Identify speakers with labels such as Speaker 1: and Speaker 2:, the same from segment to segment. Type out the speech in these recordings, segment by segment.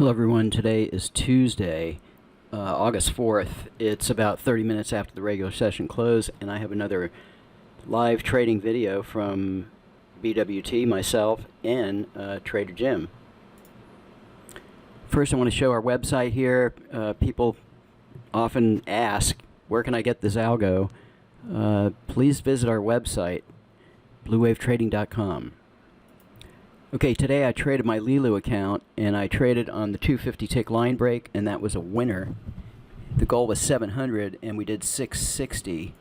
Speaker 1: Hello everyone, today is Tuesday, August 4th. It's about 30 minutes after the regular session close, and I have another live trading video from BWT, myself, and Trader Jim. First I want to show our website here. People often ask, where can I get this algo? Please visit our website, bluewavetrading.com. Okay, today I traded my Lilu account, and I traded on the 250 tick line break, and that was a winner. The goal was 700, and we did 660.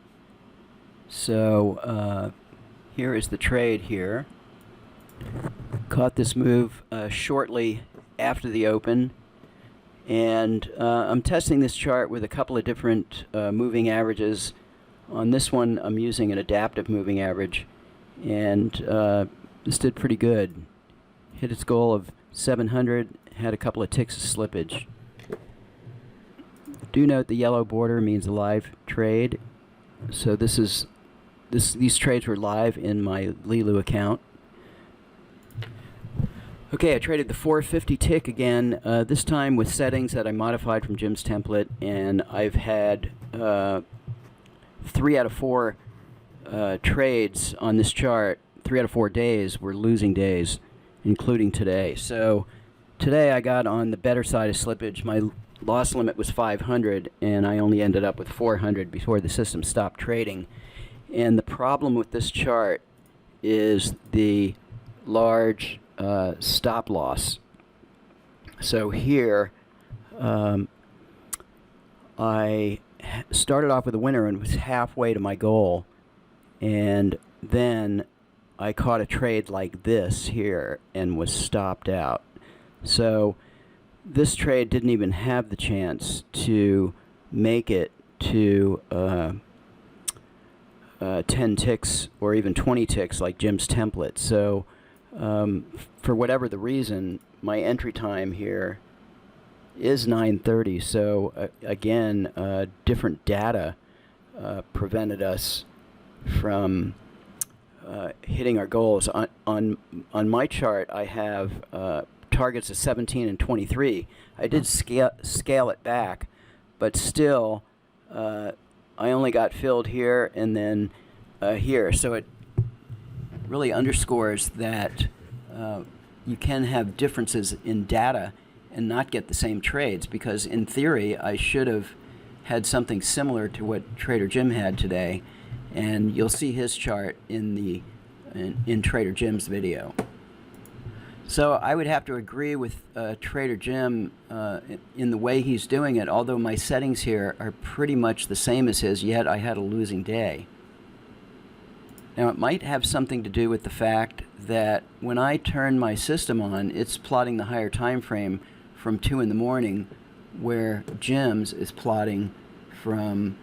Speaker 1: So here is the trade here. Caught this move shortly after the open, and I'm testing this chart with a couple of different moving averages. On this one, I'm using an adaptive moving average, and this did pretty good. Hit its goal of 700, had a couple of ticks of slippage. Do note the yellow border means a live trade. So these trades were live in my Lilu account. Okay, I traded the 450 tick again, this time with settings that I modified from Jim's template, and I've had 3 out of 4 trades on this chart. 3 out of 4 days were losing days, including today. So today I got on the better side of slippage. My loss limit was 500, and I only ended up with 400 before the system stopped trading. And the problem with this chart is the large stop loss. So here I started off with a winner and was halfway to my goal, and then I caught a trade like this here and was stopped out. So this trade didn't even have the chance to make it to 10 ticks or even 20 ticks like Jim's template. So for whatever the reason, my entry time here is 9:30. So again, different data prevented us from hitting our goals. On my chart, I have targets of 17 and 23. I did scale it back, but still I only got filled here and then here. So it really underscores that you can have differences in data and not get the same trades, because in theory I should have had something similar to what Trader Jim had today, and you'll see his chart in Trader Jim's video. So I would have to agree with Trader Jim in the way he's doing it, although my settings here are pretty much the same as his, yet I had a losing day. Now it might have something to do with the fact that when I turn my system on, it's plotting the higher time frame from 2 in the morning, where Jim's is plotting from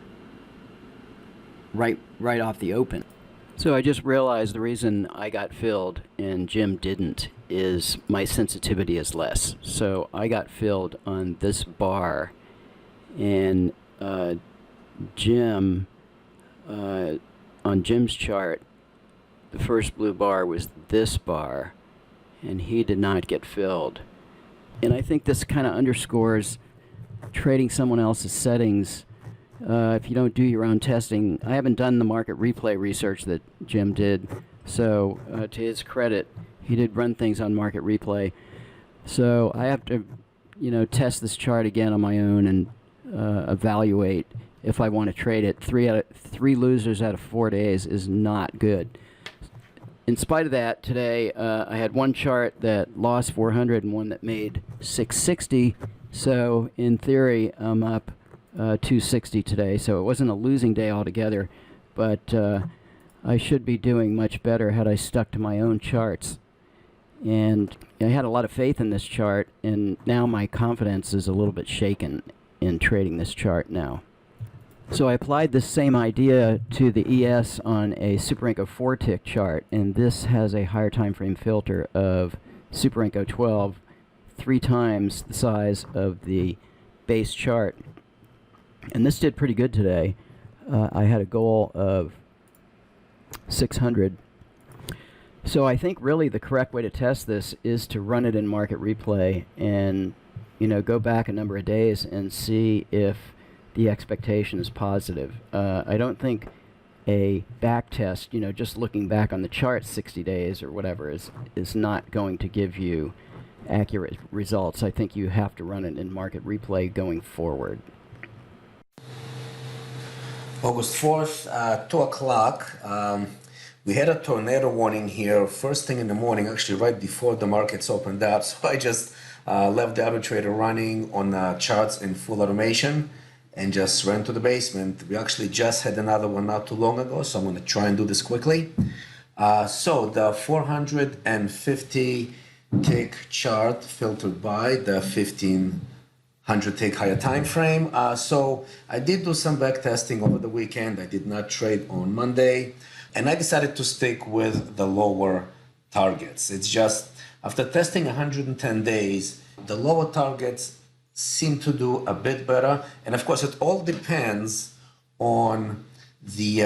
Speaker 1: right off the open. So I just realized the reason I got filled and Jim didn't is my sensitivity is less. So I got filled on this bar, and Jim, on Jim's chart, the first blue bar was this bar, and he did not get filled. And I think this kind of underscores trading someone else's settings. If you don't do your own testing, I haven't done the market replay research that Jim did, so to his credit, he did run things on market replay. So I have to, test this chart again on my own and evaluate if I want to trade it. 3 losers out of 4 days is not good. In spite of that, today I had one chart that lost 400 and one that made 660. So in theory, I'm up 260 today, so it wasn't a losing day altogether, but I should be doing much better had I stuck to my own charts. And I had a lot of faith in this chart, and now my confidence is a little bit shaken in trading this chart now. So I applied this same idea to the ES on a Super 4 tick chart, and this has a higher time frame filter of Super 12, 3 times the size of the base chart. And this did pretty good today. I had a goal of 600. So I think really the correct way to test this is to run it in market replay and go back a number of days and see if the expectation is positive. I don't think a back test, just looking back on the chart 60 days or whatever is not going to give you accurate results. I think you have to run it in market replay going forward.
Speaker 2: August 4th, 2 o'clock. We had a tornado warning here first thing in the morning, actually right before the markets opened up. So I just left the arbitrator running on charts in full automation and just ran to the basement. We actually just had another one not too long ago, so I'm going to try and do this quickly. So the 450 tick chart filtered by the 1500 tick higher time frame. So I did do some back testing over the weekend. I did not trade on Monday, and I decided to stick with the lower targets. It's just after testing 110 days, the lower targets seem to do a bit better, and of course it all depends on the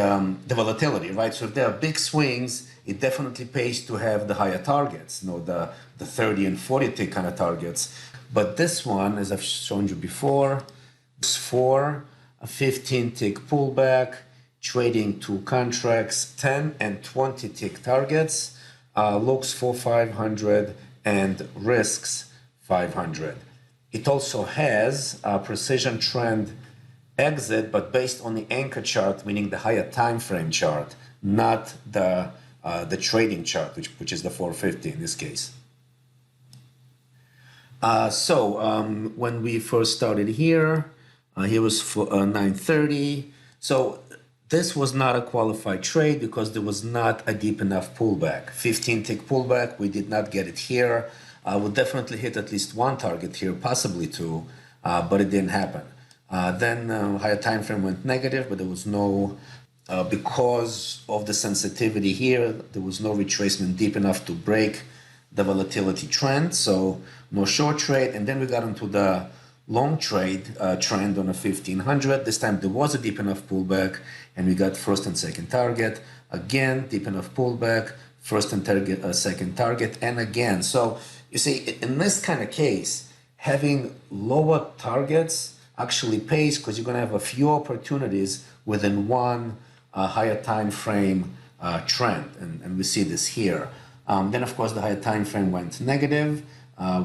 Speaker 2: volatility, right? So if there are big swings, it definitely pays to have the higher targets, the 30 and 40 tick kind of targets. But this one, as I've shown you before, is for a 15 tick pullback, trading two contracts, 10 and 20 tick targets, looks for 500 and risks 500. It also has a precision trend exit, but based on the anchor chart, meaning the higher time frame chart, not the trading chart, which is the 450 in this case. When we first started here, here was for 930. So this was not a qualified trade because there was not a deep enough pullback. 15 tick pullback, we did not get it here. We'll definitely hit at least one target here, possibly two, but it didn't happen. Then higher time frame went negative, but there was no, because of the sensitivity here, there was no retracement deep enough to break the volatility trend, so no short trade. And then we got into the long trade trend on a 1500. This time there was a deep enough pullback, and we got first and second target. Again, deep enough pullback, first and second target, and again. So you see, in this kind of case, having lower targets actually pays because you're going to have a few opportunities within one higher time frame trend, and we see this here. Then of course the higher time frame went negative.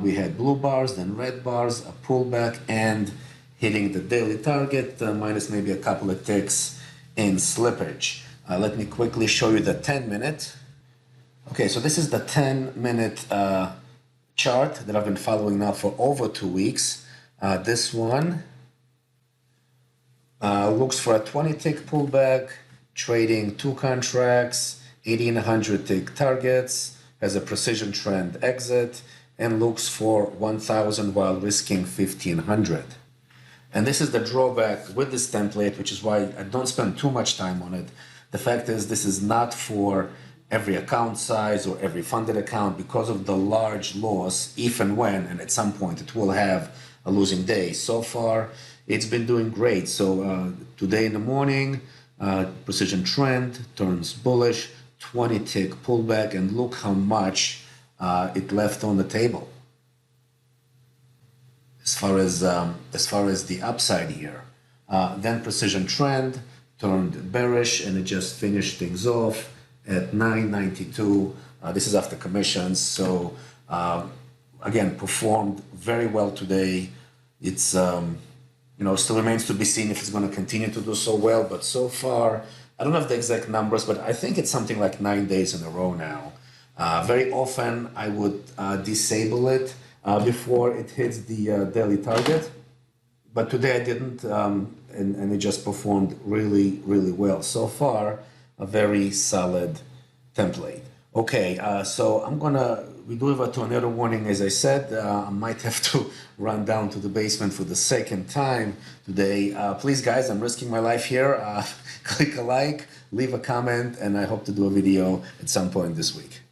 Speaker 2: We had blue bars, then red bars, a pullback, and hitting the daily target minus maybe a couple of ticks in slippage. Let me quickly show you the 10-minute. Okay, so this is the 10-minute chart that I've been following now for over 2 weeks. This one looks for a 20-tick pullback, trading two contracts, 80 and 100 tick targets, has a precision trend exit, and looks for 1,000 while risking 1,500. And this is the drawback with this template, which is why I don't spend too much time on it. The fact is, this is not for every account size or every funded account because of the large loss, if and when, and at some point it will have a losing day. So far, it's been doing great. So today in the morning, precision trend turns bullish, 20 tick pullback, and look how much it left on the table as far as the upside here. Then precision trend turned bearish, and it just finished things off at 992. This is after commissions, so again, performed very well today. It's still remains to be seen if it's going to continue to do so well, but so far I don't have the exact numbers, but I think it's something like 9 days in a row now. Very often I would disable it before it hits the daily target, but today I didn't, and it just performed really, really well. So far, a very solid template. Okay, so we do have a tornado warning, as I said. I might have to run down to the basement for the second time today. Please, guys, I'm risking my life here. Click a like, leave a comment, and I hope to do a video at some point this week.